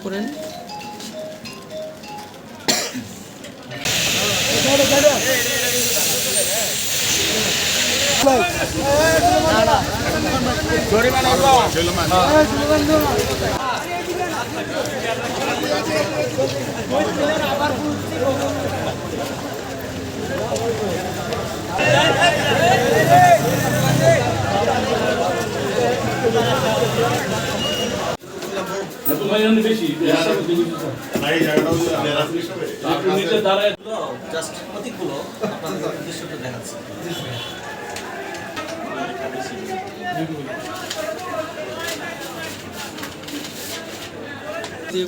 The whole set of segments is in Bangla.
করেন।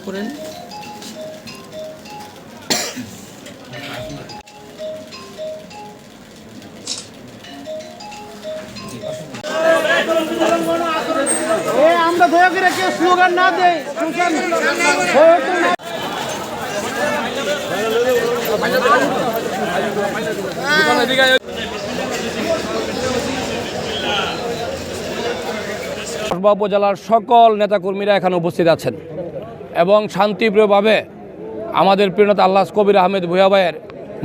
করেন। আমরা দয়া করে কেউ স্লোগান না দেয়। কসবা উপজেলার সকল নেতাকর্মীরা এখানে উপস্থিত আছেন এবং শান্তিপ্রিয়ভাবে আমাদের প্রিয়নেতা আল্লাহ কবির আহমেদ ভূঁইয়া ভাইয়ের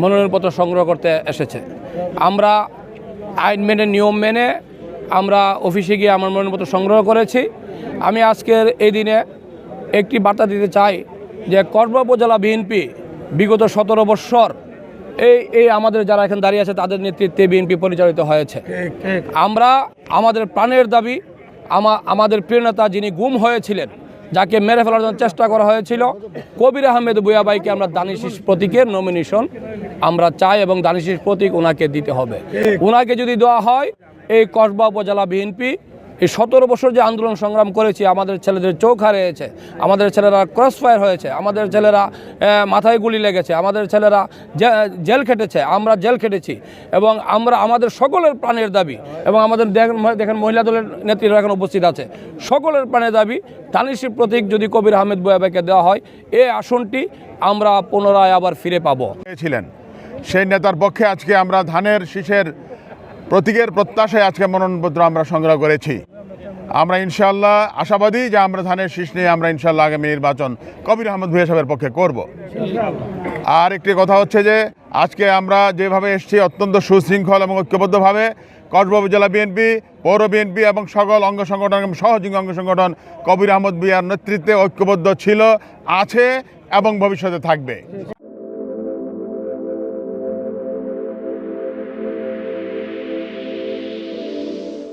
মনোনয়নপত্র সংগ্রহ করতে এসেছে। আমরা আইন মেনে নিয়ম মেনে আমরা অফিসে গিয়ে আমার মনোনয়নপত্র সংগ্রহ করেছি। আমি আজকের এই দিনে একটি বার্তা দিতে চাই যে কসবা উপজেলা বিএনপি বিগত 17 বৎসর এই আমাদের যারা এখানে দাঁড়িয়ে আছে তাদের নেতৃত্বে বিএনপি পরিচালিত হয়েছে। আমরা আমাদের প্রাণের দাবি আমাদের প্রিয়নেতা যিনি গুম হয়েছিলেন, যাকে মেরে ফেলার জন্য চেষ্টা করা হয়েছিল, কবির আহমেদ ভূঁইয়া ভাইকে আমরা দানিশিস প্রতীকের নমিনেশন আমরা চাই এবং দানিশিস প্রতীক ওনাকে দিতে হবে। ওনাকে যদি দেওয়া হয় এই কসবা উপজেলা বিএনপি এই 17 বছর যে আন্দোলন সংগ্রাম করেছি, আমাদের ছেলেদের চোখ হারিয়েছে, আমাদের ছেলেরা ক্রসফায়ার হয়েছে, আমাদের ছেলেরা মাথায় গুলি লেগেছে, আমাদের ছেলেরা জেল খেটেছে, আমরা জেল খেটেছি এবং আমরা আমাদের সকলের প্রাণের দাবি এবং আমাদের দেখেন মহিলা দলের নেত্রীরা এখন উপস্থিত আছে, সকলের প্রাণের দাবি দানিশি প্রতীক যদি কবির আহমেদ ভূঁইয়া ভাইকে দেওয়া হয় এই আসনটি আমরা পুনরায় আবার ফিরে পাবো। ছিলেন সেই নেতার পক্ষে আজকে আমরা ধানের শীষের প্রতীকের প্রত্যাশায় আজকে মনোনয়নপত্র আমরা সংগ্রহ করেছি। আমরা ইনশাআল্লাহ আশাবাদী যে আমরা ধানের শীষ নিয়ে আমরা ইনশাআল্লাহ আগামী নির্বাচন কবির আহমেদ ভূঁইয়া সাহেবের পক্ষে করব। আর একটি কথা হচ্ছে যে আজকে আমরা যেভাবে এসেছি অত্যন্ত সুশৃঙ্খল এবং ঐক্যবদ্ধভাবে কসবা উপজেলা বিএনপি, পৌর বিএনপি এবং সকল অঙ্গ সংগঠন এবং সহযোগী অঙ্গ সংগঠন কবির আহমেদ ভূঁইয়ার নেতৃত্বে ঐক্যবদ্ধ ছিল, আছে এবং ভবিষ্যতে থাকবে।